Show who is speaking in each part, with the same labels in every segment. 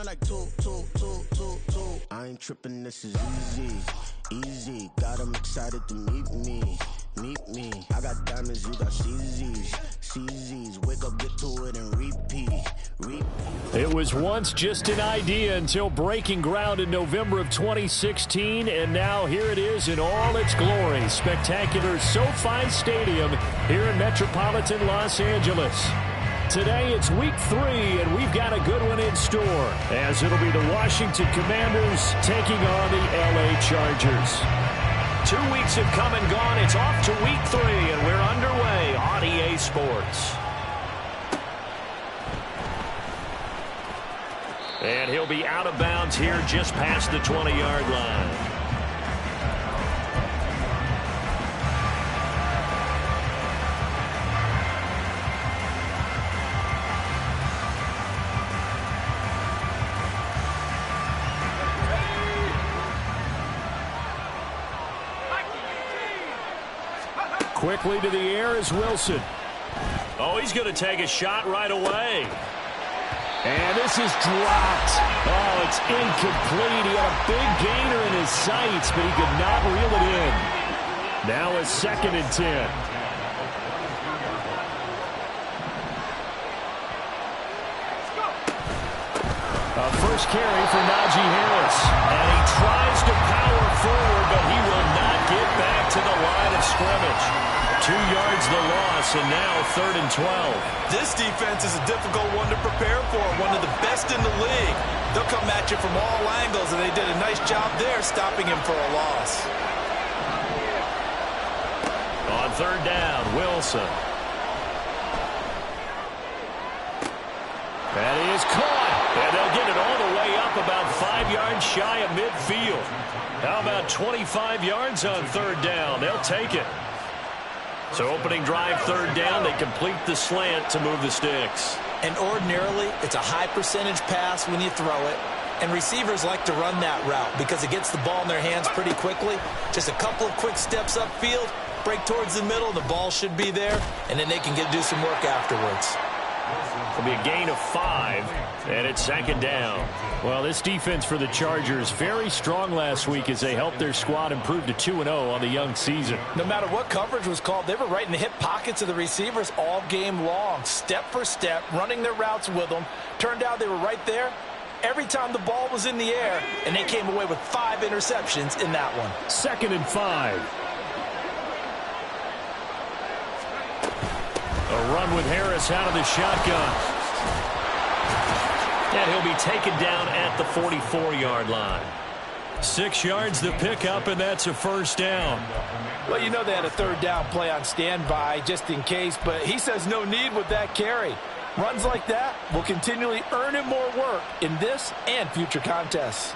Speaker 1: Like two. I ain't tripping, this is easy. Got 'em excited to meet me. I got diamonds, you got CZs. Wake up, get to it, and repeat.
Speaker 2: It was once just an idea until breaking ground in November of 2016, and now here it is in all its glory. Spectacular SoFi Stadium here in metropolitan Los Angeles. Today it's week 3, and we've got a good one in store, as it'll be the Washington Commanders taking on the LA Chargers. 2 weeks have come and gone. It's off to week 3, and we're underway on EA Sports. And he'll be out of bounds here just past the 20-yard line. Quickly to the air is Wilson. Oh, he's going to take a shot right away. And this is dropped. Oh, it's incomplete. He had a big gainer in his sights, but he could not reel it in. Now a 2nd and 10. A first carry for Najee Harris. And he tries to power forward, but he will not get back to the line of scrimmage. 2 yards the loss, and now 3rd and 12.
Speaker 3: This defense is a difficult one to prepare for, one of the best in the league. They'll come at you from all angles, and they did a nice job there stopping him for a loss.
Speaker 2: On 3rd down, Wilson. That is caught, and they'll get it all the way up about 5 yards shy of midfield. How about 25 yards on 3rd down? They'll take it. So opening drive, 3rd down, they complete the slant to move the sticks.
Speaker 3: And ordinarily, it's a high percentage pass when you throw it. And receivers like to run that route because it gets the ball in their hands pretty quickly. Just a couple of quick steps upfield, break towards the middle, the ball should be there, and then they can do some work afterwards.
Speaker 2: It'll be a gain of 5, and it's 2nd down. Well, this defense for the Chargers very strong last week as they helped their squad improve to 2-0 on the young season.
Speaker 3: No matter what coverage was called, they were right in the hip pockets of the receivers all game long, step for step, running their routes with them. Turned out they were right there every time the ball was in the air, and they came away with 5 interceptions in that one.
Speaker 2: 2nd and 5. A run with Harris out of the shotgun. And he'll be taken down at the 44-yard line. 6 yards the pickup, and that's a 1st down.
Speaker 3: Well, you know they had a 3rd down play on standby just in case, but he says no need with that carry. Runs like that will continually earn him more work in this and future contests.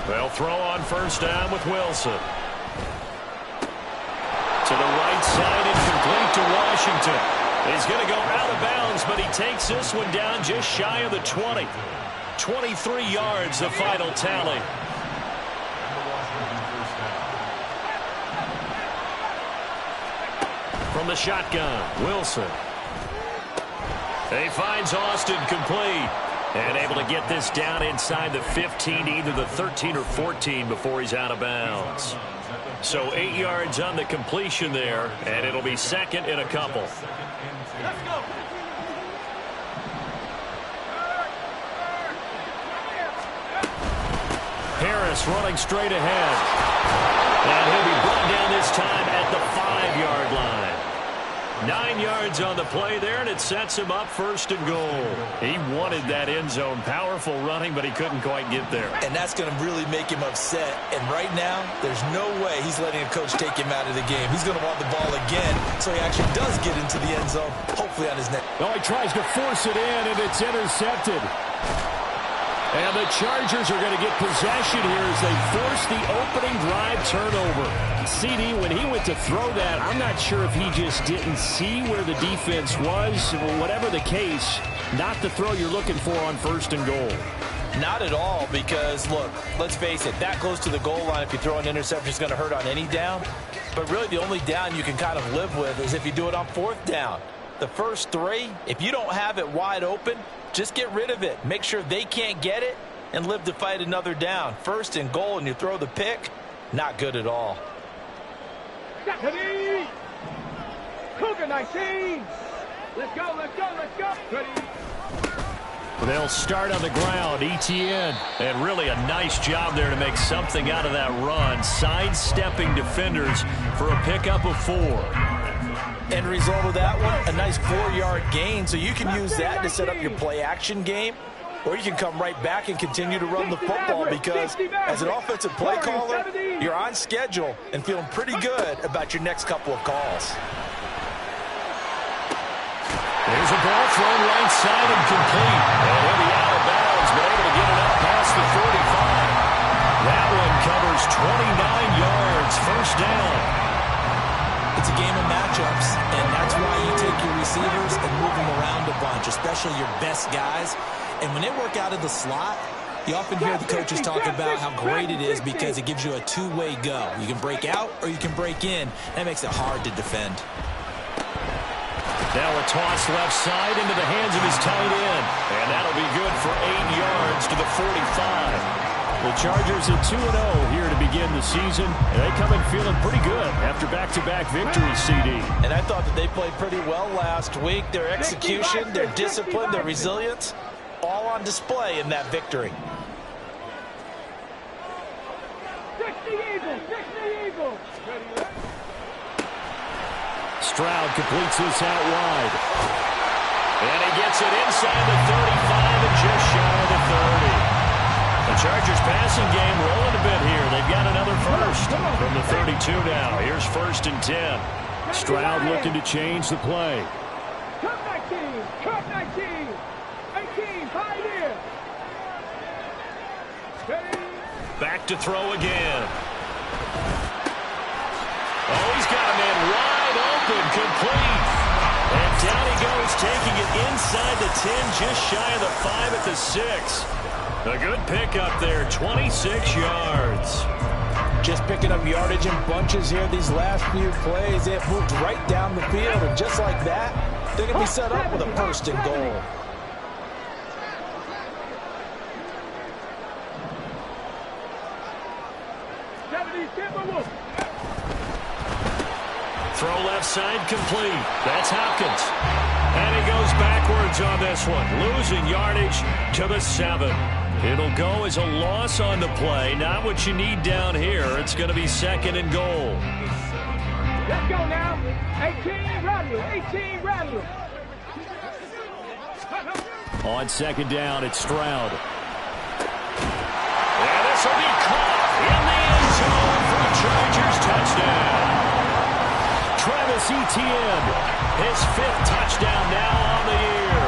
Speaker 2: They'll throw on 1st down with Wilson. To the right side and complete to Washington. He's going to go out of bounds, but he takes this one down just shy of the 20. 23 yards, the final tally. From the shotgun, Wilson. He finds Austin complete. And able to get this down inside the 15, either the 13 or 14 before he's out of bounds. So 8 yards on the completion there, and it'll be 2nd and a couple.
Speaker 4: Let's go.
Speaker 2: Harris running straight ahead. And he'll be brought down this time at the 5-yard line. 9 yards on the play there, and it sets him up 1st and goal. He wanted that end zone. Powerful running, but he couldn't quite get there.
Speaker 3: And that's going to really make him upset. And right now, there's no way he's letting a coach take him out of the game. He's going to want the ball again, so he actually does get into the end zone, hopefully on his neck.
Speaker 2: Oh, he tries to force it in, and it's intercepted. And the Chargers are going to get possession here as they force the opening drive turnover. CD, when he went to throw that, I'm not sure if he just didn't see where the defense was. Whatever the case, not the throw you're looking for on 1st and goal.
Speaker 3: Not at all, because, look, let's face it, that close to the goal line, if you throw an interception, is going to hurt on any down. But really, the only down you can kind of live with is if you do it on 4th down. The first 3, if you don't have it wide open, just get rid of it. Make sure they can't get it and live to fight another down. 1st and goal, and you throw the pick, not good at all.
Speaker 4: Ready? Cougar 19. Let's go, let's go, let's go. Ready?
Speaker 2: They'll start on the ground. Etienne. And really a nice job there to make something out of that run. Sidestepping defenders for a pickup of 4.
Speaker 3: End result of that one, a nice 4-yard gain. So you can use that to set up your play-action game. Or you can come right back and continue to run the football, because as an offensive play caller, you're on schedule and feeling pretty good about your next couple of calls.
Speaker 2: There's a ball thrown right side and complete. And he'll be out of bounds, but able to get it up past the 45. That one covers 29 yards, 1st down.
Speaker 3: It's a game of matchups, and that's why you take your receivers and move them around a bunch, especially your best guys. And when they work out of the slot, you often hear the coaches talk about how great it is because it gives you a two-way go. You can break out or you can break in. That makes it hard to defend.
Speaker 2: Now a toss left side into the hands of his tight end. And that'll be good for 8 yards to the 45. The Chargers at 2-0 here to begin the season. And they come in feeling pretty good after back-to-back victories, CD.
Speaker 3: And I thought that they played pretty well last week. Their execution, their discipline, their resilience, all on display in that victory.
Speaker 4: 60 Eagles, 60 Eagles.
Speaker 2: Stroud completes this out wide. And he gets it inside the 35 and just shy of the 30. The Chargers passing game rolling a bit here. They've got another first from the 32 now. Here's 1st and 10. Stroud looking to change the play.
Speaker 4: Cut 19, cut 19. 18, pioneer.
Speaker 2: Back to throw again. Oh, he's got a man wide open, complete. And down he goes, taking it inside the 10, just shy of the 5 at the 6. A good pickup there, 26 yards.
Speaker 3: Just picking up yardage in bunches here these last few plays. They have moved right down the field, and just like that, they're going to be set up with a 1st and goal.
Speaker 2: Throw left side complete. That's Hopkins. And he goes backwards on this one, losing yardage to the 7. It'll go as a loss on the play. Not what you need down here. It's going to be 2nd and goal.
Speaker 4: Let's go now. 18, rattle. 18, rattle.
Speaker 2: On 2nd down, it's Stroud. And this will be caught in the end zone for a Chargers touchdown. Travis Etienne, his 5th touchdown now on the year.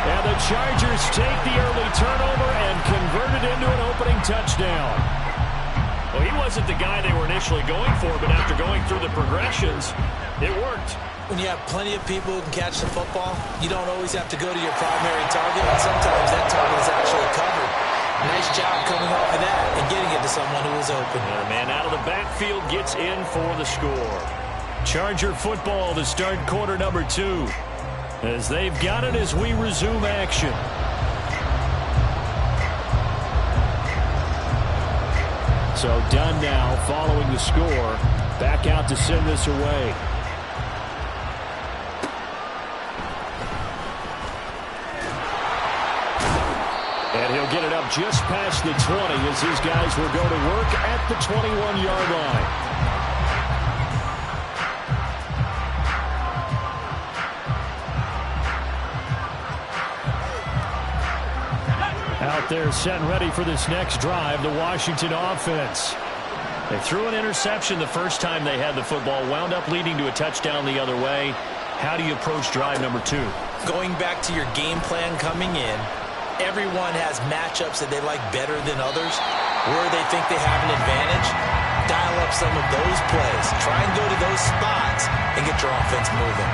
Speaker 2: And the Chargers take the early turnover and convert it into an opening touchdown. Well, he wasn't the guy they were initially going for, but after going through the progressions, it worked.
Speaker 3: When you have plenty of people who can catch the football, you don't always have to go to your primary target, and sometimes that target is actually covered. Nice job coming off of that and getting it to someone who was open.
Speaker 2: And a man out of the backfield gets in for the score. Charger football to start quarter number 2. As they've got it as we resume action. So done now following the score. Back out to send this away. And he'll get it up just past the 20 as his guys will go to work at the 21-yard line. Out there set and ready for this next drive, the Washington offense. They threw an interception the first time they had the football, wound up leading to a touchdown the other way. How do you approach drive number 2?
Speaker 3: Going back to your game plan coming in, everyone has matchups that they like better than others. Where they think they have an advantage, dial up some of those plays. Try and go to those spots and get your offense moving.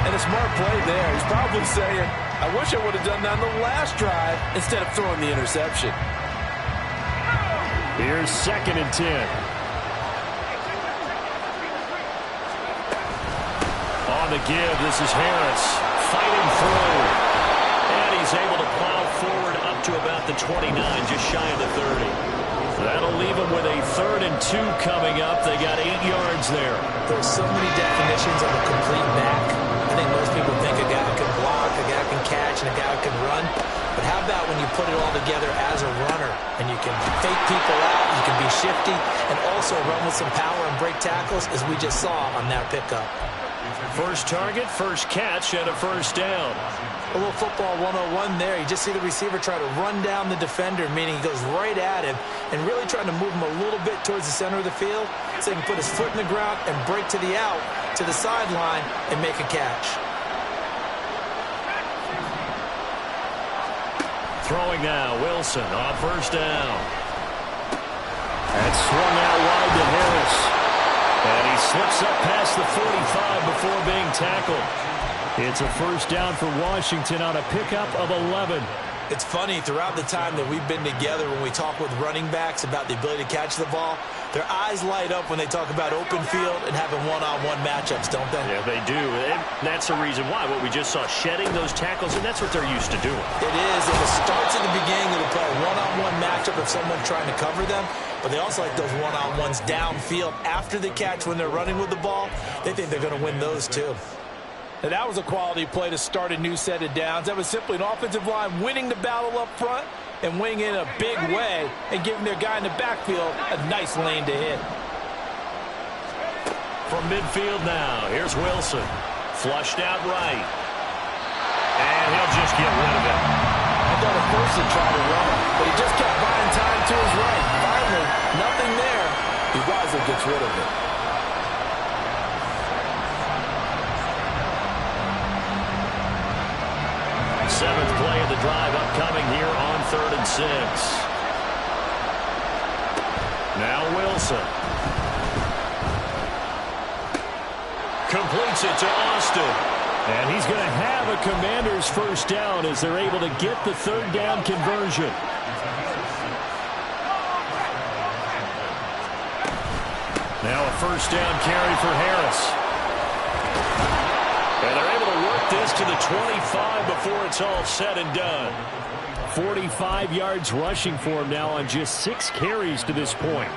Speaker 3: And a smart play there. He's probably saying, I wish I would have done that on the last drive instead of throwing the interception.
Speaker 2: Here's 2nd and 10. On the give, this is Harris fighting through. And he's able to plow forward up to about the 29, just shy of the 30. That'll leave him with a 3rd and 2 coming up. They got 8 yards there.
Speaker 3: There's so many definitions of a complete back. I think most people think a guy can block, a guy can catch, and a guy can run. But how about when you put it all together as a runner and you can fake people out, you can be shifty, and also run with some power and break tackles, as we just saw on that pickup.
Speaker 2: First target, first catch, and a first down.
Speaker 3: A little football 101 there. You just see the receiver try to run down the defender, meaning he goes right at him and really trying to move him a little bit towards the center of the field so he can put his foot in the ground and break to the out, to the sideline, and make a catch.
Speaker 2: Throwing now, Wilson on first down. That's swung out wide to Harris. And he slips up past the 45 before being tackled. It's a first down for Washington on a pickup of 11.
Speaker 3: It's funny, throughout the time that we've been together, when we talk with running backs about the ability to catch the ball, their eyes light up when they talk about open field and having one-on-one matchups, don't they?
Speaker 2: Yeah, they do. And that's the reason why. What we just saw, shedding those tackles, and that's what they're used to doing.
Speaker 3: It is. And it starts at the beginning of the play, one-on-one matchup if someone's trying to cover them. But they also like those one-on-ones downfield after the catch when they're running with the ball. They think they're going to win those too. And that was a quality play to start a new set of downs. That was simply an offensive line winning the battle up front and winning in a big way and giving their guy in the backfield a nice lane to hit.
Speaker 2: From midfield now, here's Wilson. Flushed out right. And he'll just get rid of it.
Speaker 3: I thought at first he tried to run him, but he just kept buying time to his right. Finally, nothing there. He wisely gets rid of it.
Speaker 2: Seventh play of the drive upcoming here on 3rd and 6. Now Wilson. Completes it to Austin. And he's going to have a Commander's first down as they're able to get the 3rd down conversion. Now a first down carry for Harris. And they're able to work this to the 25 before it's all said and done. 45 yards rushing for him now on just 6 carries to this point.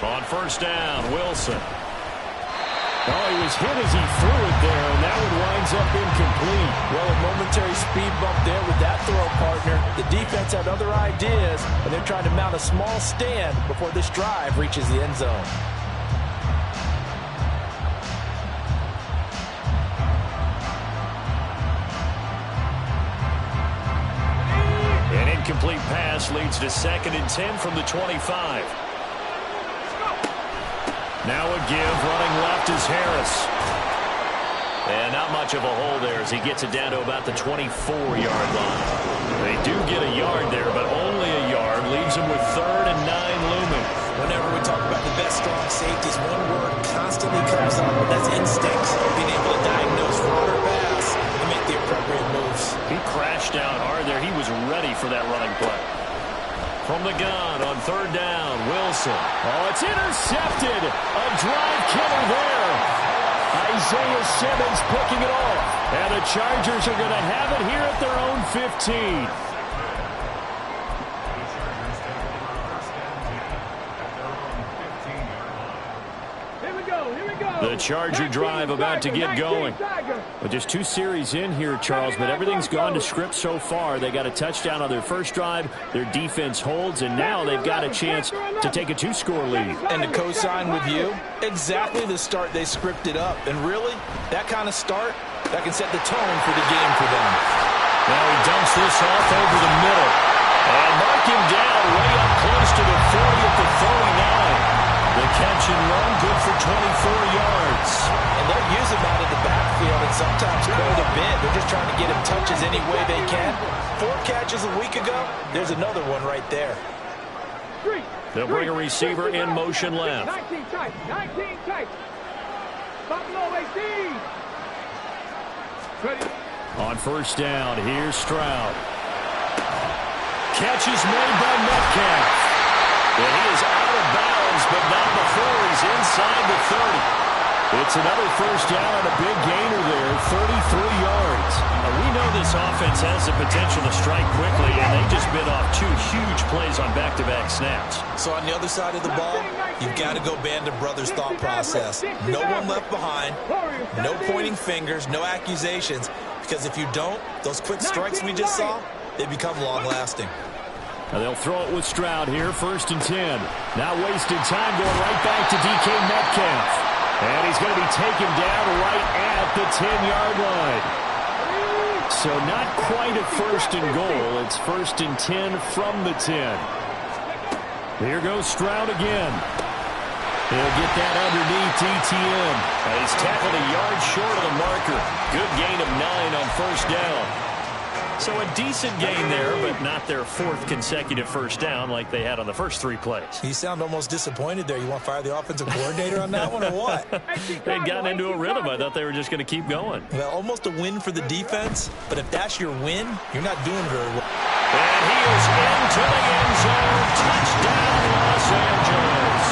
Speaker 2: On first down, Wilson. Oh, he was hit as he threw it there, and that one winds up incomplete.
Speaker 3: Well, a momentary speed bump there with that throw, partner. The defense had other ideas, and they're trying to mount a small stand before this drive reaches the end zone.
Speaker 2: An incomplete pass leads to 2nd and 10 from the 25. Now a give, running left is Harris. And not much of a hole there as he gets it down to about the 24-yard line. They do get a yard there, but only a yard. Leaves them with 3rd and 9 looming.
Speaker 3: Whenever we talk about the best strong safeties, one word constantly comes up, and that's instincts. Being able to diagnose run or pass and make the appropriate moves.
Speaker 2: He crashed down hard there. He was ready for that running play. From the gun on 3rd down, Wilson. Oh, it's intercepted. A drive killer there. Isaiah Simmons picking it off. And the Chargers are going to have it here at their own 15. The Charger drive about to get going. Well, just 2 series in here, Charles, but everything's gone to script so far. They got a touchdown on their first drive. Their defense holds, and now they've got a chance to take a 2-score lead.
Speaker 3: And to co-sign with you, exactly the start they scripted up. And really, that kind of start, that can set the tone for the game for them.
Speaker 2: Now he dumps this off over the middle. And mark him down way up close to the 40 at the 39. The catch and run, good for 24 yards.
Speaker 3: And they'll use him out of the backfield and sometimes quite a bit. They're just trying to get him touches any way they can. 4 catches a week ago. There's another one right there.
Speaker 2: They'll bring a receiver in motion left.
Speaker 4: 19 tight. 19 tight. Buffalo 18. Ready.
Speaker 2: On first down, here's Stroud. Catch is made by Metcalf. And he is out of bounds, but not before he's inside the 30. It's another first down and a big gainer there, 33 yards.
Speaker 3: We know this offense has the potential to strike quickly, and they just bit off 2 huge plays on back-to-back snaps. So on the other side of the ball, you've got to go Band of Brothers thought process. No one left behind, no pointing fingers, no accusations, because if you don't, those quick strikes we just saw, they become long-lasting.
Speaker 2: Now they'll throw it with Stroud here, 1st and 10. Now wasting time going right back to DK Metcalf. And he's going to be taken down right at the 10-yard line. So not quite a 1st and goal. It's 1st and 10 from the 10. Here goes Stroud again. He'll get that underneath ETN.
Speaker 3: He's tackled a yard short of the marker. Good gain of 9 on first down. So a decent gain there, but not their 4th consecutive first down like they had on the first 3 plays.
Speaker 5: You sound almost disappointed there. You want to fire the offensive coordinator on that one or what?
Speaker 2: They'd gotten into a rhythm. I thought they were just going to keep going.
Speaker 5: Well, almost a win for the defense, but if that's your win, you're not doing very well.
Speaker 2: And he is into the end zone. Touchdown, Los Angeles.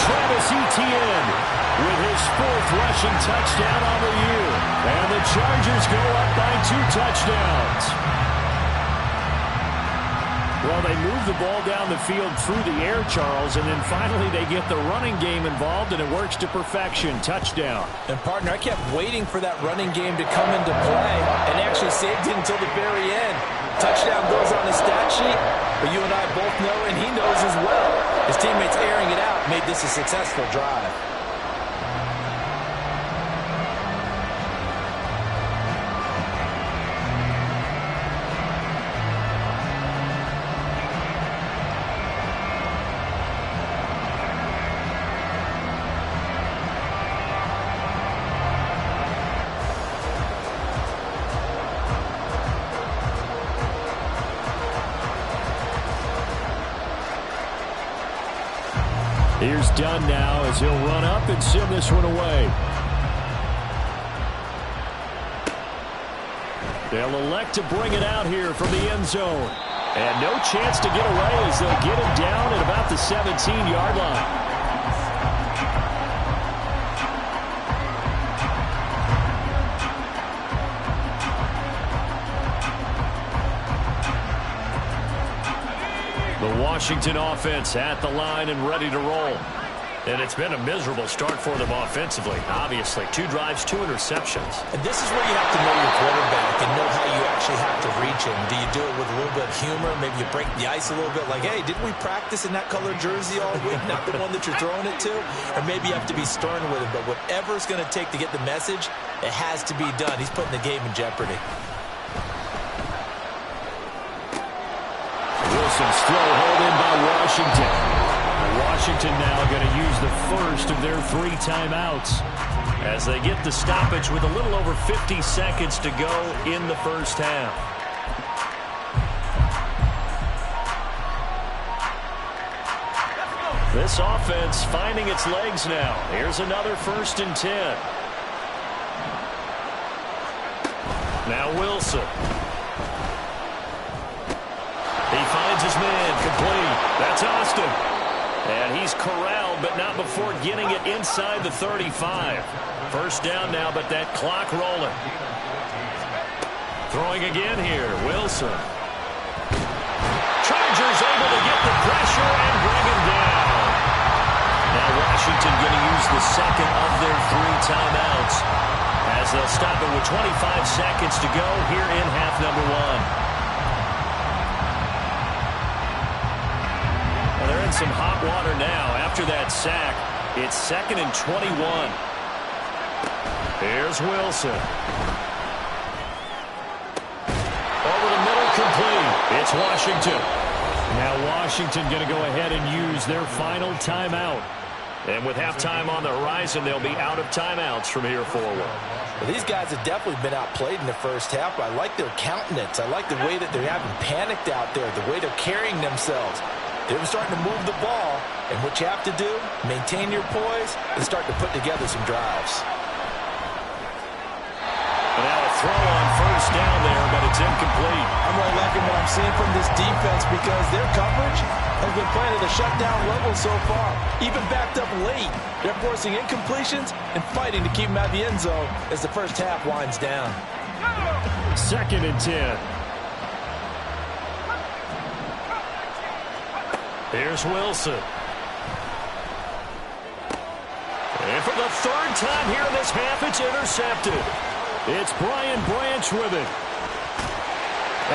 Speaker 2: Travis Etienne with his 4th rushing touchdown on the year. And the Chargers go up by 2 touchdowns. Well, they move the ball down the field through the air, Charles, and then finally they get the running game involved, and it works to perfection. Touchdown.
Speaker 3: And, partner, I kept waiting for that running game to come into play and actually saved it until the very end. Touchdown goes on the stat sheet, but you and I both know, and he knows as well, his teammates airing it out made this a successful drive.
Speaker 2: Here's Dunn now as he'll run up and send this one away. They'll elect to bring it out here from the end zone. And no chance to get away as they'll get him down at about the 17-yard line. The Washington offense at the line and ready to roll. And it's been a miserable start for them offensively. Obviously, 2 drives, 2 interceptions.
Speaker 3: And this is where you have to know your quarterback and know how you actually have to reach him. Do you do it with a little bit of humor? Maybe you break the ice a little bit like, hey, didn't we practice in that color jersey all week? Not the one that you're throwing it to? Or maybe you have to be stern with him. But whatever it's going to take to get the message, it has to be done. He's putting the game in jeopardy.
Speaker 2: Wilson's throw hauled in by Washington. Washington now going to use the first of their 3 timeouts as they get the stoppage with a little over 50 seconds to go in the first half. This offense finding its legs now. Here's another 1st and 10. Now Wilson. He finds his man complete. That's Austin. And he's corralled, but not before getting it inside the 35. First down now, but that clock rolling. Throwing again here, Wilson. Chargers able to get the pressure and bring him down. Now Washington going to use the second of their 3 timeouts as they'll stop it with 25 seconds to go here in half number 1. They're in some hot water now. After that sack, it's 2nd and 21. Here's Wilson. Over the middle, complete. It's Washington. Now Washington going to go ahead and use their final timeout. And with halftime on the horizon, they'll be out of timeouts from here forward.
Speaker 3: Well, these guys have definitely been outplayed in the first half. I like their countenance. I like the way that they haven't panicked out there, the way they're carrying themselves. It was starting to move the ball, and what you have to do, maintain your poise and start to put together some drives.
Speaker 2: And now a throw on first down there, but it's incomplete.
Speaker 3: I'm really liking what I'm seeing from this defense because their coverage has been playing at a shutdown level so far. Even backed up late, they're forcing incompletions and fighting to keep them out of the end zone as the first half winds down.
Speaker 2: 2nd and 10. Here's Wilson. And for the 3rd time here in this half, it's intercepted. It's Brian Branch with it.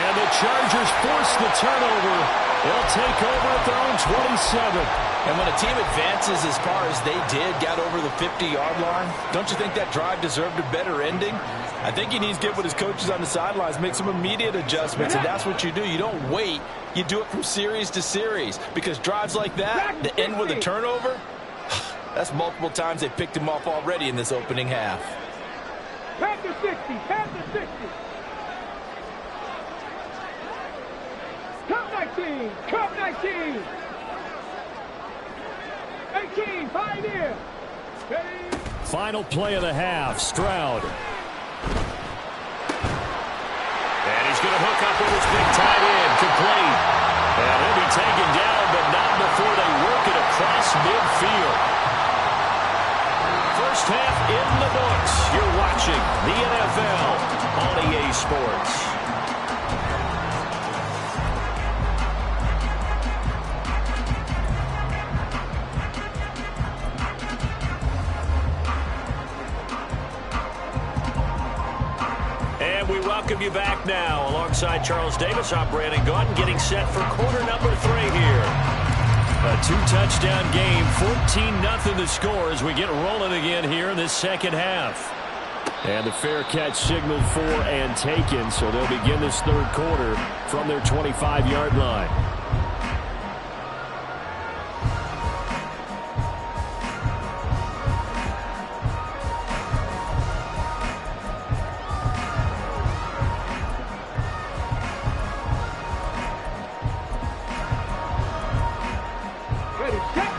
Speaker 2: And the Chargers force the turnover. They'll take over at their own 27.
Speaker 3: And when a team advances as far as they did, got over the 50-yard line, don't you think that drive deserved a better ending? I think he needs to get with his coaches on the sidelines, make some immediate adjustments, and that's what you do. You don't wait. You do it from series to series because drives like that, that end with a turnover, that's multiple times they picked him off already in this opening half.
Speaker 4: Pass to 60, pass to 60. Cup 19, Cup 19. 18, Pioneer. Ready?
Speaker 2: Final play of the half, Stroud. And he's going to hook up with his big tight end, complete. And he'll be taken down, but not before they work it across midfield. First half in the books. You're watching the NFL on EA Sports. And we welcome you back now. Alongside Charles Davis, I'm Brandon Gaudin, getting set for quarter number 3 here. A 2-touchdown game, 14-0 the score as we get rolling again here in this second half. And the fair catch signaled for and taken, so they'll begin this 3rd quarter from their 25-yard line.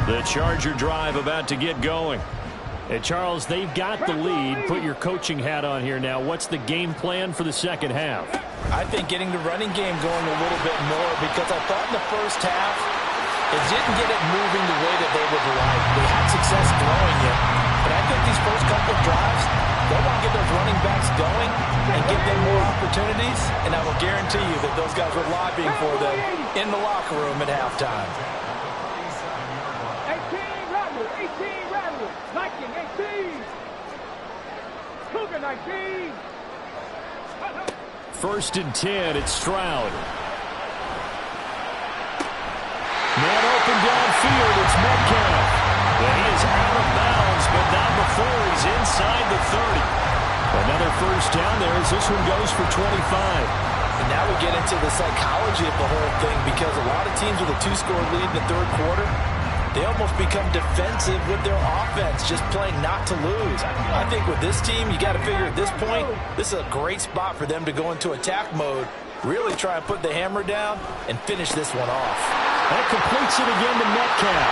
Speaker 2: The Charger drive about to get going. And Charles, they've got the lead. Put your coaching hat on here now. What's the game plan for the second half?
Speaker 3: I think getting the running game going a little bit more because I thought in the first half it didn't get it moving the way that they would like. They had success throwing it. But I think these first couple of drives, they want to get those running backs going and give them more opportunities. And I will guarantee you that those guys were lobbying for them in the locker room at halftime.
Speaker 4: 18 Rattler, 19, 18. Cougar 19.
Speaker 2: 1st and 10, it's Stroud. Man open downfield, it's Metcalf. And he is out of bounds, but not before he's inside the 30. Another first down there as this one goes for 25.
Speaker 3: And now we get into the psychology of the whole thing because a lot of teams with a 2-score lead in the 3rd quarter, they almost become defensive with their offense, just playing not to lose. I think with this team, you got to figure at this point, this is a great spot for them to go into attack mode, really try and put the hammer down and finish this one off.
Speaker 2: That completes it again to Metcalf.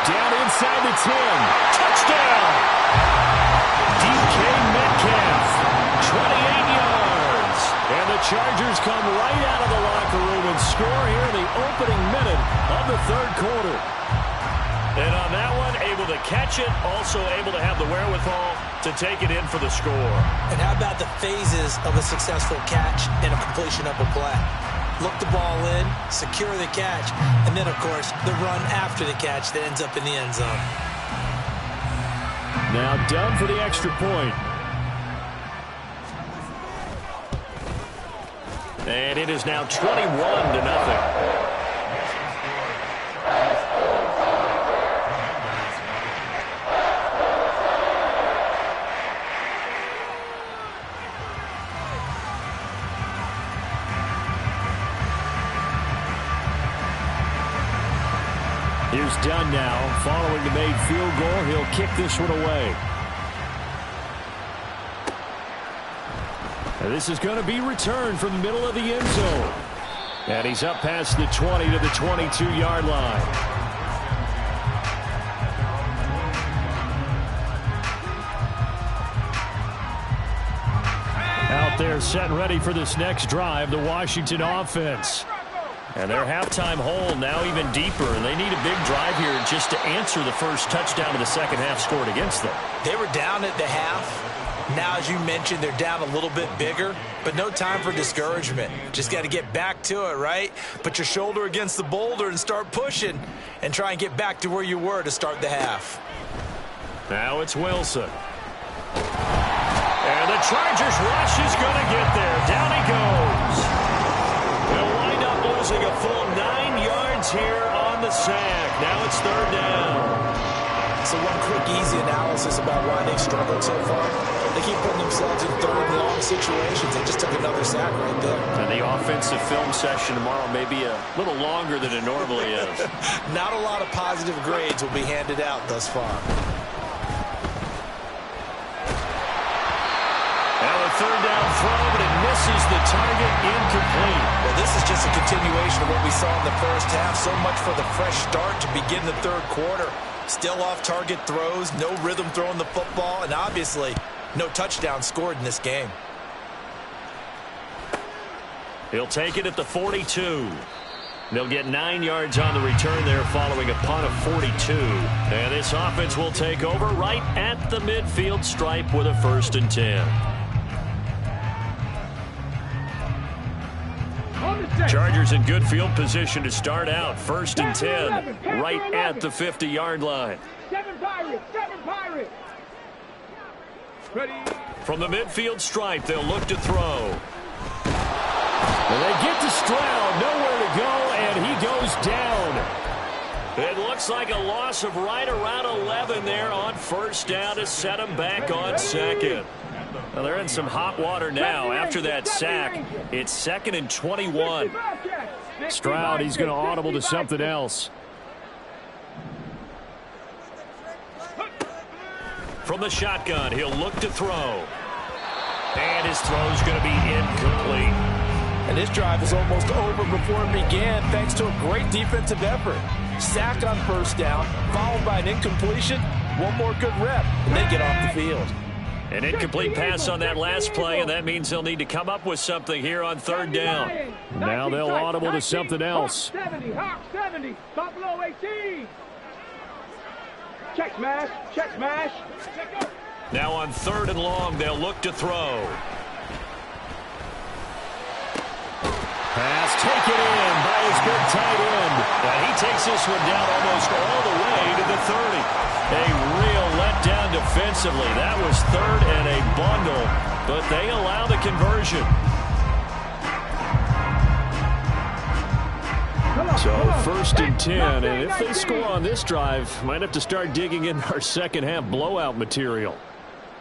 Speaker 2: Down inside the 10. Touchdown! DK Metcalf, 28 yards. And the Chargers come right out of the locker room and score here in the opening minute of the 3rd quarter. And on that one, able to catch it, also able to have the wherewithal to take it in for the score.
Speaker 3: And how about the phases of a successful catch and a completion of a play? Look the ball in, secure the catch, and then, of course, the run after the catch that ends up in the end zone.
Speaker 2: Now done for the extra point. And it is now 21-0. Here's Dunn now. Following the made field goal, he'll kick this one away. And this is going to be returned from the middle of the end zone. And he's up past the 20 to the 22-yard line. Out there set and ready for this next drive, the Washington offense. And their halftime hole now even deeper, and they need a big drive here just to answer the first touchdown of the second half scored against them.
Speaker 3: They were down at the half. Now, as you mentioned, they're down a little bit bigger, but no time for discouragement. Just got to get back to it, right? Put your shoulder against the boulder and start pushing and try and get back to where you were to start the half.
Speaker 2: Now it's Wilson. And the Chargers rush is going to get there. Down he goes. They'll wind up losing a full 9 yards here on the sack. Now it's third down.
Speaker 3: So one quick, easy analysis about why they've struggled so far. They keep putting themselves in third and long situations. They just took another sack right there.
Speaker 2: And the offensive film session tomorrow may be a little longer than it normally is.
Speaker 3: Not a lot of positive grades will be handed out thus far.
Speaker 2: Now a third down throw, but it misses the target, incomplete.
Speaker 3: Well, this is just a continuation of what we saw in the first half. So much for the fresh start to begin the third quarter. Still off-target throws, no rhythm throwing the football, and obviously no touchdown scored in this game.
Speaker 2: He'll take it at the 42. They'll get 9 yards on the return there following a punt of 42. And this offense will take over right at the midfield stripe with a 1st and 10. Chargers in good field position to start out. 1st and 10 right at the 50-yard line.
Speaker 4: 7 Pirates, 7 Pirates. Ready.
Speaker 2: From the midfield stripe, they'll look to throw. And they get to Stroud, nowhere to go, and he goes down. It looks like a loss of right around 11 there on 1st down to set him back on 2nd. Well, they're in some hot water now. After that sack, it's 2nd and 21. Stroud, he's going to audible to something else. From the shotgun, he'll look to throw. And his throw's going to be incomplete.
Speaker 3: And this drive is almost over before it began thanks to a great defensive effort. Sack on 1st down, followed by an incompletion. One more good rep, and they get off the field.
Speaker 2: An incomplete pass on that last play, and that means they'll need to come up with something here on 3rd down. Now they'll audible to something else.
Speaker 4: Hawk 70, Hawk 70, Buffalo 18. Check smash, check smash.
Speaker 2: Now on 3rd and long, they'll look to throw. Pass taken in by his big tight end. And he takes this one down almost all the way to the 30. A real letdown defensively. That was 3rd and a bundle, but they allow the conversion. So 1st and 10, and if they score on this drive, might have to start digging in our second half blowout material.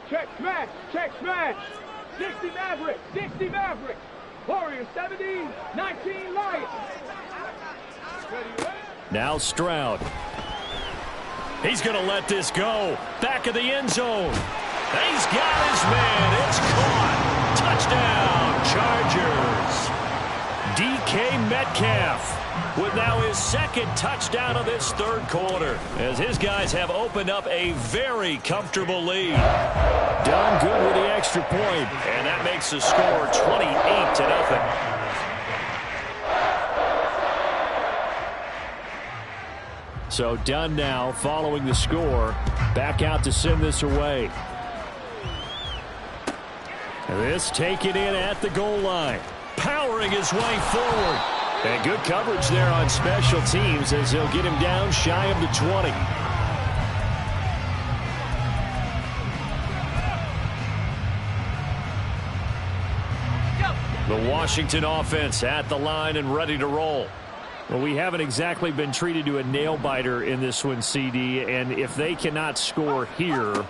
Speaker 4: Check smash, 60 Mavericks, 60 Mavericks. Warriors 17, 19 Lions.
Speaker 2: Now Stroud. He's going to let this go. Back of the end zone. He's got his man. It's caught. Touchdown, Chargers. DK Metcalf with now his 2nd touchdown of this 3rd quarter, as his guys have opened up a very comfortable lead. Done good with the extra point, and that makes the score 28-0. So done now following the score. Back out to send this away. And this taken in at the goal line. Powering his way forward. And good coverage there on special teams as he'll get him down shy of the 20. The Washington offense at the line and ready to roll. Well, we haven't exactly been treated to a nail-biter in this one, CD, and if they cannot score here,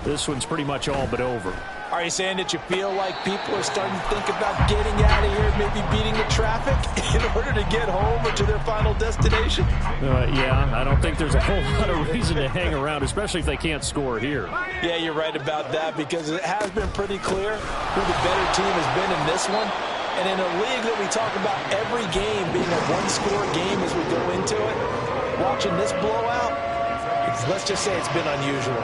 Speaker 2: this one's pretty much all but over.
Speaker 3: Are you saying that you feel like people are starting to think about getting out of here, maybe beating the traffic in order to get home or to their final destination?
Speaker 2: Yeah, I don't think there's a whole lot of reason to hang around, especially if they can't score here.
Speaker 3: Yeah, you're right about that, because it has been pretty clear who the better team has been in this one. And in a league that we talk about every game being a one-score game as we go into it, watching this blowout, let's just say it's been unusual.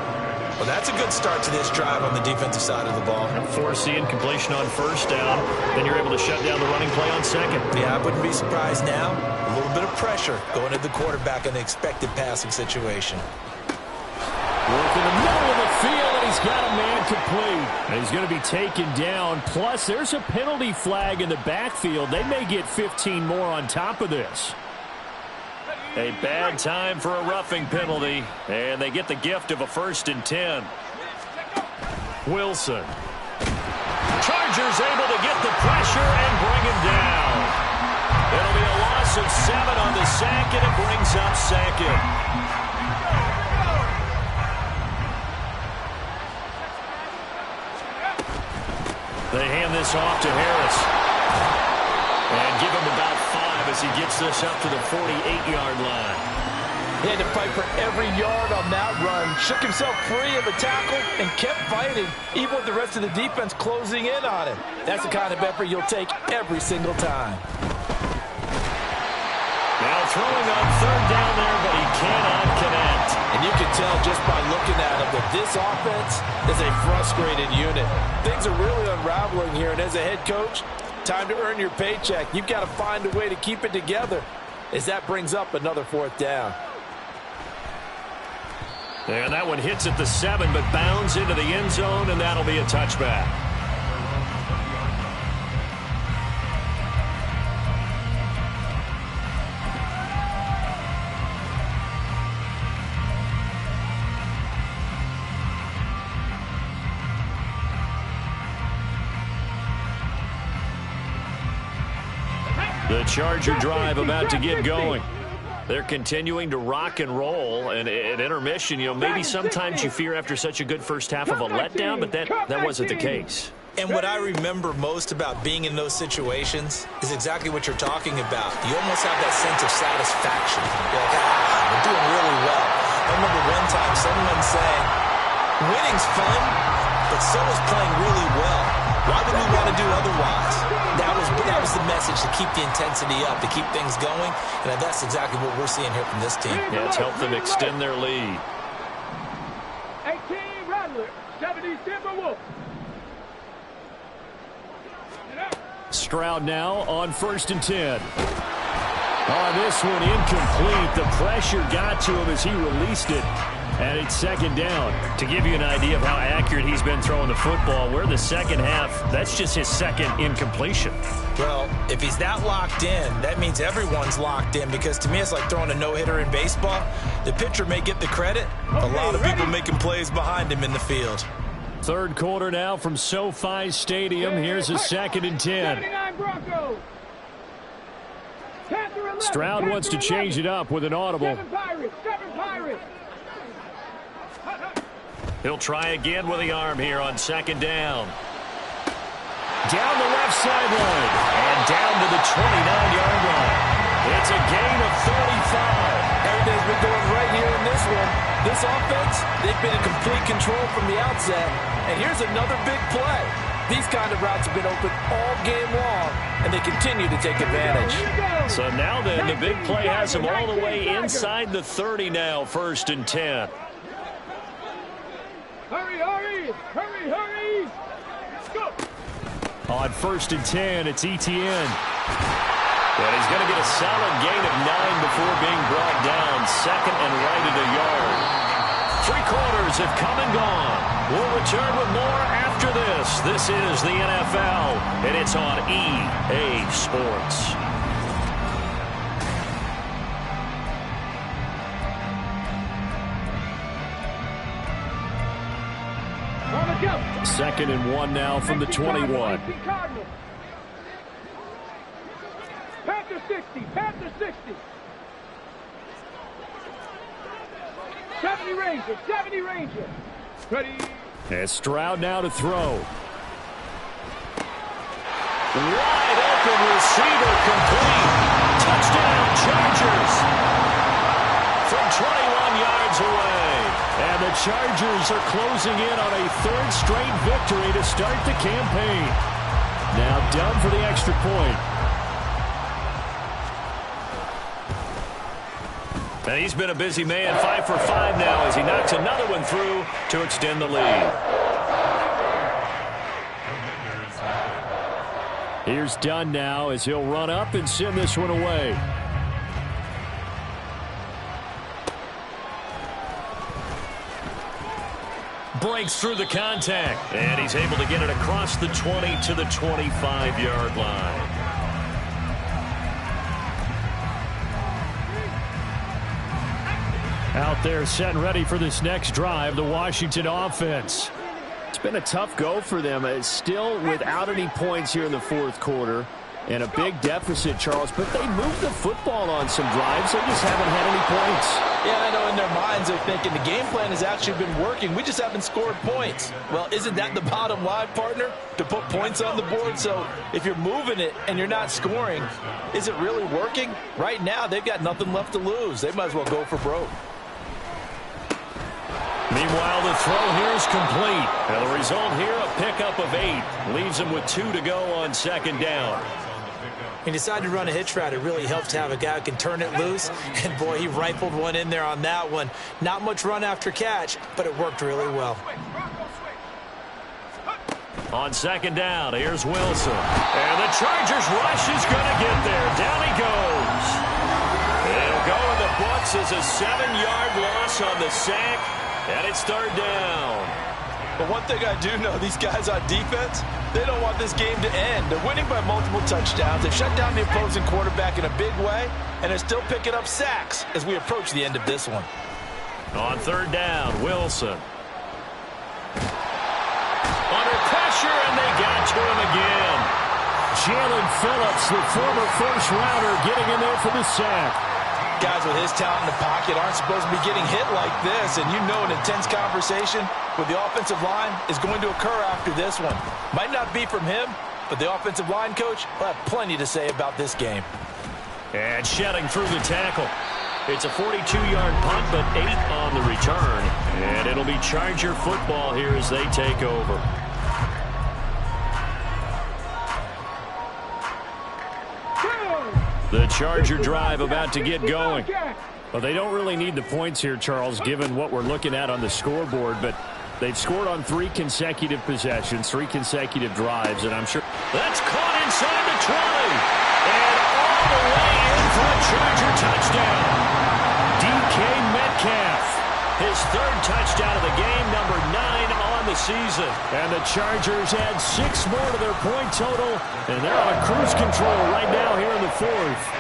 Speaker 5: Well, that's a good start to this drive on the defensive side of the ball.
Speaker 2: Force the incompletion on first down. Then you're able to shut down the running play on second.
Speaker 3: Yeah, I wouldn't be surprised now. A little bit of pressure going at the quarterback in the expected passing situation.
Speaker 2: Work in the middle of the field, and he's got a man complete. And he's going to be taken down. Plus, there's a penalty flag in the backfield. They may get 15 more on top of this. A bad time for a roughing penalty, and they get the gift of a 1st and 10. Wilson. Chargers able to get the pressure and bring him down. It'll be a loss of 7 on the sack, and it brings up 2nd. They hand this off to Harris. And give him about 5 as he gets this up to the 48-yard line.
Speaker 3: He had to fight for every yard on that run. Shook himself free of a tackle and kept fighting, even with the rest of the defense closing in on him. That's the kind of effort you'll take every single time.
Speaker 2: Now throwing on 3rd down there, but he cannot connect.
Speaker 3: And you can tell just by looking at him that this offense is a frustrated unit. Things are really unraveling here, and as a head coach, time to earn your paycheck. You've got to find a way to keep it together as that brings up another 4th down.
Speaker 2: And that one hits at the 7, but bounds into the end zone, and that'll be a touchback. The Charger drive about to get going. They're continuing to rock and roll, and at intermission, maybe sometimes you fear after such a good first half of a letdown, but that wasn't the case.
Speaker 3: And what I remember most about being in those situations is exactly what you're talking about. You almost have that sense of satisfaction. You're like, we're doing really well. I remember one time someone saying, winning's fun, but so is playing really well. Why would we want to do otherwise? That was the message, to keep the intensity up, to keep things going, and that's exactly what we're seeing here from this team.
Speaker 2: Yeah, it's helped them extend their lead.
Speaker 4: 18 Rattler, 70 Timberwolf.
Speaker 2: Stroud now on 1st and 10. Oh, this one incomplete. The pressure got to him as he released it. And it's 2nd down. To give you an idea of how accurate he's been throwing the football, we're the second half. That's just his 2nd incompletion.
Speaker 3: Well, if he's that locked in, that means everyone's locked in, because to me it's like throwing a no-hitter in baseball. The pitcher may get the credit. A lot of people making plays behind him in the field.
Speaker 2: 3rd quarter now from SoFi Stadium. Here's a 2nd and 10. Stroud wants to change it up with an audible.
Speaker 4: 7 Pirates.
Speaker 2: He'll try again with the arm here on 2nd down. Down the left sideline and down to the 29-yard line. It's a gain of 35.
Speaker 3: Everything's been going right here in this one. This offense, they've been in complete control from the outset. And here's another big play. These kind of routes have been open all game long, and they continue to take advantage.
Speaker 2: So now then, the big play has them all the way inside the 30 now, 1st and 10.
Speaker 4: Hurry! Let's go!
Speaker 2: On 1st and 10, it's Etienne. And he's going to get a solid gain of 9 before being brought down. 2nd and right at a yard. 3 quarters have come and gone. We'll return with more after this. This is the NFL, and it's on EA Sports.
Speaker 4: On the go.
Speaker 2: 2nd and 1 now from the 21.
Speaker 4: Panther 60. 70 Ranger. Ready.
Speaker 2: And Stroud now to throw. Wide open receiver complete. Touchdown Chargers. From 21 yards away. And the Chargers are closing in on a 3rd straight victory to start the campaign. Now done for the extra point. And he's been a busy man, 5 for 5 now as he knocks another one through to extend the lead. Here's Dunn now as he'll run up and send this one away. Breaks through the contact, and he's able to get it across the 20 to the 25-yard line. Out there set and ready for this next drive, the Washington offense. It's been a tough go for them. It's still without any points here in the fourth quarter and a big deficit, Charles, but they moved the football on some drives. They just haven't had any points.
Speaker 3: Yeah, I know in their minds they're thinking the game plan has actually been working. We just haven't scored points. Well, isn't that the bottom line, partner? To put points on the board? So if you're moving it and you're not scoring, is it really working? Right now, they've got nothing left to lose. They might as well go for broke.
Speaker 2: Meanwhile, the throw here is complete. And the result here, a pickup of 8. Leaves him with 2 to go on second down.
Speaker 3: He decided to run a hitch route. It really helps to have a guy who can turn it loose. And, boy, he rifled one in there on that one. Not much run after catch, but it worked really well.
Speaker 2: On second down, here's Wilson. And the Chargers rush is going to get there. Down he goes. It'll go in the books as a 7-yard loss on the sack. And it's third down.
Speaker 3: But one thing I do know, these guys on defense, they don't want this game to end. They're winning by multiple touchdowns. They've shut down the opposing quarterback in a big way, and they're still picking up sacks as we approach the end of this one.
Speaker 2: On third down, Wilson. Under pressure, and they got to him again. Jalen Phillips, the former first-rounder, getting in there for the sack.
Speaker 3: Guys with his talent in the pocket aren't supposed to be getting hit like this, and you know an intense conversation with the offensive line is going to occur after this one. Might not be from him, but the offensive line coach will have plenty to say about this game.
Speaker 2: And shedding through the tackle. It's a 42-yard punt, but 8 on the return. And it'll be Charger football here as they take over. The Charger drive about to get going. Well, they don't really need the points here, Charles, given what we're looking at on the scoreboard, but they've scored on 3 consecutive possessions, 3 consecutive drives, and I'm sure that's caught inside the 20. And all the way in for a Charger touchdown. DK Metcalf, his 3rd touchdown of the game, number 9 on the season. And the Chargers add 6 more to their point total, and they're on cruise control right now here in the 4th.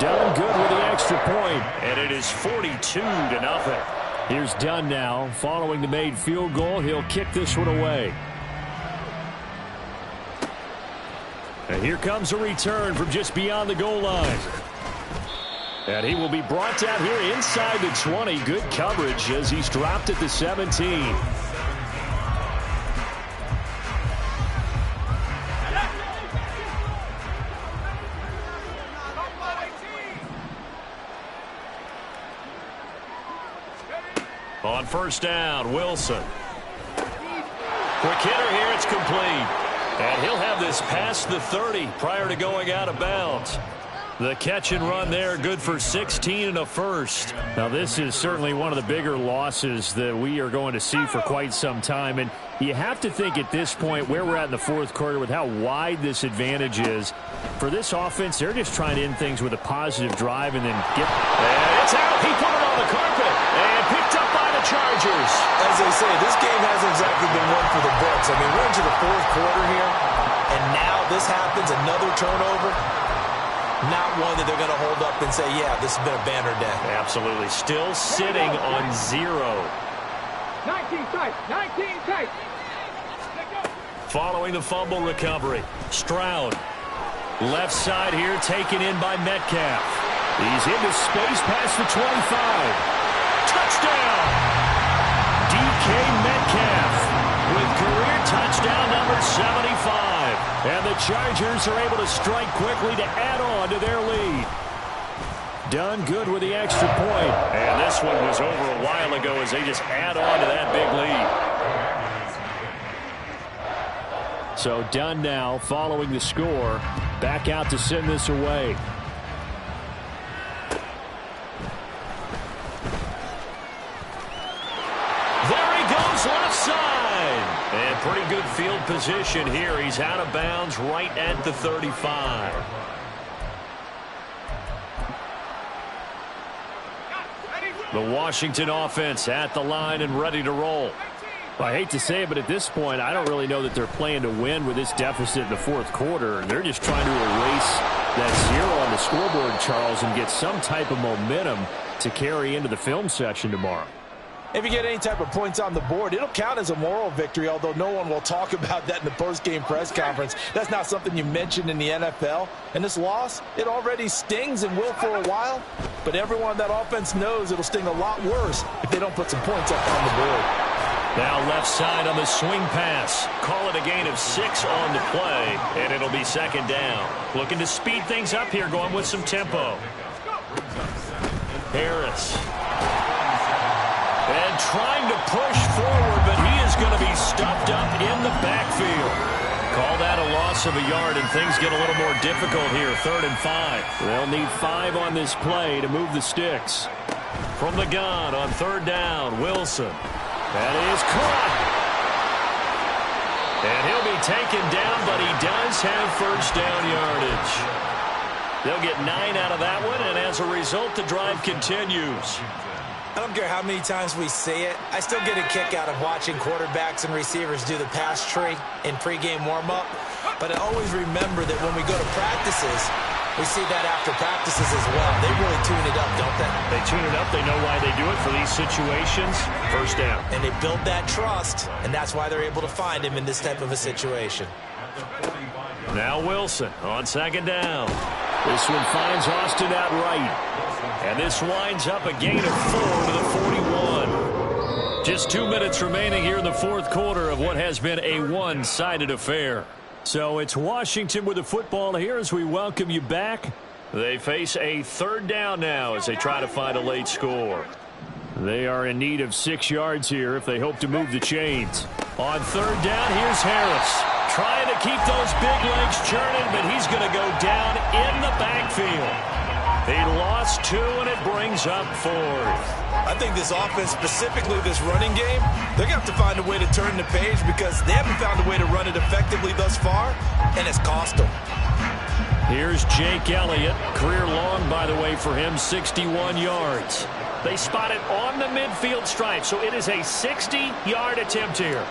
Speaker 2: Dunn good with the extra point, and it is 42-0. Here's Dunn now, following the made field goal. He'll kick this one away. And here comes a return from just beyond the goal line. And he will be brought down here inside the 20. Good coverage as he's dropped at the 17. On first down, Wilson. Quick hitter here, it's complete. And he'll have this past the 30 prior to going out of bounds. The catch and run there, good for 16 and a first. Now, this is certainly one of the bigger losses that we are going to see for quite some time. And you have to think at this point where we're at in the 4th quarter with how wide this advantage is. For this offense, they're just trying to end things with a positive drive and then get... And it's out. He put it on the carpet and picked up by the Chargers.
Speaker 3: As they say, this game hasn't exactly been one for the books. I mean, we're into the 4th quarter here, and now this happens, another turnover. Not one that they're going to hold up and say, yeah, this has been a banner day.
Speaker 2: Absolutely. Still sitting on 0.
Speaker 4: 19 tight. 19 tight.
Speaker 2: Following the fumble recovery, Stroud. Left side here taken in by Metcalf. He's into space past the 25. Touchdown! DK Metcalf with career touchdown number 75. And the Chargers are able to strike quickly to add on to their lead. Dunn good with the extra point. And this one was over a while ago as they just add on to that big lead. So Dunn now following the score. Back out to send this away. There he goes left side. And pretty good field position here. He's out of bounds right at the 35. The Washington offense at the line and ready to roll. I hate to say it, but at this point, I don't really know that they're playing to win with this deficit in the fourth quarter. They're just trying to erase that zero on the scoreboard, Charles, and get some type of momentum to carry into the film session tomorrow.
Speaker 3: If you get any type of points on the board, it'll count as a moral victory, although no one will talk about that in the post-game press conference. That's not something you mentioned in the NFL. And this loss, it already stings and will for a while. But everyone on that offense knows it'll sting a lot worse if they don't put some points up on the board.
Speaker 2: Now left side on the swing pass. Call it a gain of 6 on the play, and it'll be second down. Looking to speed things up here, going with some tempo. Harris. And trying to push forward, but he is going to be stuffed up in the backfield. Call that a loss of a yard, and things get a little more difficult here. 3rd and 5. They'll need 5 on this play to move the sticks. From the gun on 3rd down, Wilson. That is caught. And he'll be taken down, but he does have first down yardage. They'll get 9 out of that one, and as a result, the drive continues.
Speaker 3: I don't care how many times we say it, I still get a kick out of watching quarterbacks and receivers do the pass tree in pregame warm-up. But I always remember that when we go to practices, we see that after practices as well. They really tune it up, don't they?
Speaker 2: They tune it up. They know why they do it for these situations. First down.
Speaker 3: And they build that trust, and that's why they're able to find him in this type of a situation.
Speaker 2: Now Wilson on 2nd down. This one finds Austin out right. And this winds up a gain of 4 to the 41. Just 2 minutes remaining here in the fourth quarter of what has been a one-sided affair. So it's Washington with the football here as we welcome you back. They face a 3rd down now as they try to find a late score. They are in need of 6 yards here if they hope to move the chains. On 3rd down, here's Harris. Trying to keep those big legs churning, but he's going to go down in the backfield. He lost 2, and it brings up 4th.
Speaker 3: I think this offense, specifically this running game, they're going to have to find a way to turn the page because they haven't found a way to run it effectively thus far, and it's cost them.
Speaker 2: Here's Jake Elliott. Career long, by the way, for him, 61 yards. They spot it on the midfield stripe, so it is a 60-yard attempt here.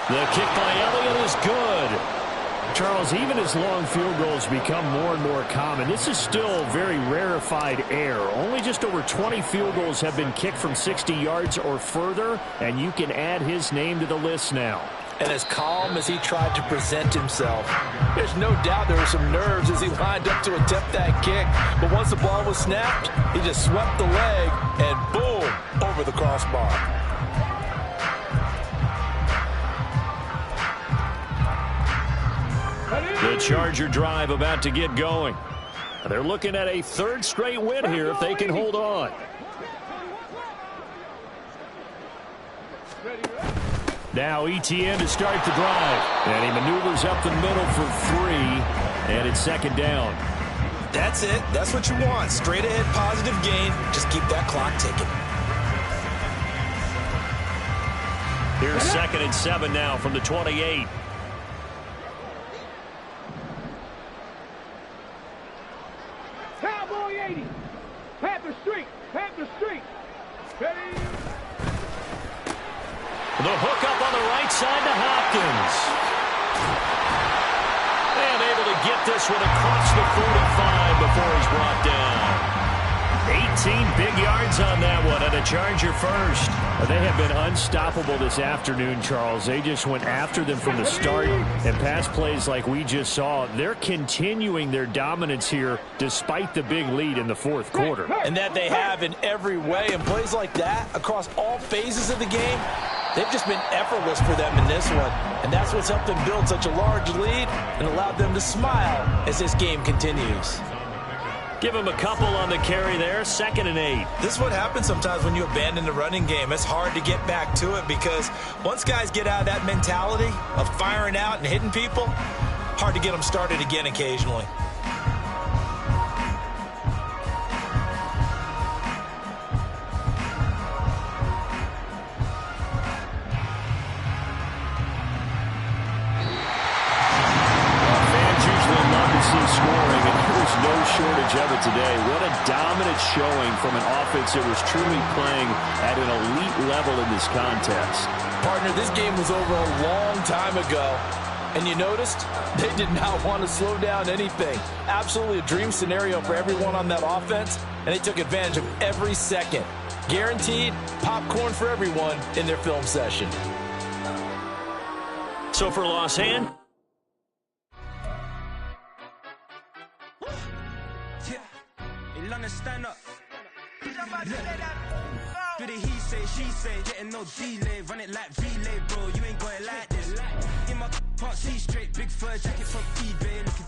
Speaker 2: The kick by Elliott is good. Charles, even as long field goals become more and more common, this is still very rarefied air. Only just over 20 field goals have been kicked from 60 yards or further, and you can add his name to the list now.
Speaker 3: And as calm as he tried to present himself, there's no doubt there were some nerves as he lined up to attempt that kick. But once the ball was snapped, he just swept the leg and boom, over the crossbar.
Speaker 2: The Charger drive about to get going. They're looking at a 3rd straight win here if they can hold on. Now Etienne to start the drive. And he maneuvers up the middle for 3. And it's 2nd down.
Speaker 3: That's it. That's what you want. Straight ahead positive gain. Just keep that clock ticking.
Speaker 2: Here's 2nd and 7 now from the 28.
Speaker 4: Cowboy 80. Panther Street. Panther Street. Ready.
Speaker 2: The hook up on the right side to Hopkins. And able to get this one across the 45 before he's brought down. 18 big yards on that one, and a Charger first. They have been unstoppable this afternoon, Charles. They just went after them from the start, and pass plays like we just saw. They're continuing their dominance here despite the big lead in the fourth quarter.
Speaker 3: And that they have in every way, and plays like that across all phases of the game, they've just been effortless for them in this one. And that's what's helped them build such a large lead and allowed them to smile as this game continues.
Speaker 2: Give him a couple on the carry there, 2nd and 8.
Speaker 3: This is what happens sometimes when you abandon the running game. It's hard to get back to it because once guys get out of that mentality of firing out and hitting people, hard to get them started again occasionally.
Speaker 2: Scoring, and there's no shortage of it today. What a dominant showing from an offense that was truly playing at an elite level in this contest.
Speaker 3: Partner, this game was over a long time ago, and you noticed they did not want to slow down anything. Absolutely a dream scenario for everyone on that offense, and they took advantage of every second. Guaranteed popcorn for everyone in their film session.
Speaker 2: So for Lausanne,
Speaker 6: stand up. Do the he say, she say, getting no delay, run it like relay, bro. You ain't got it like this. In my part, see straight, big fur jacket from eBay, looking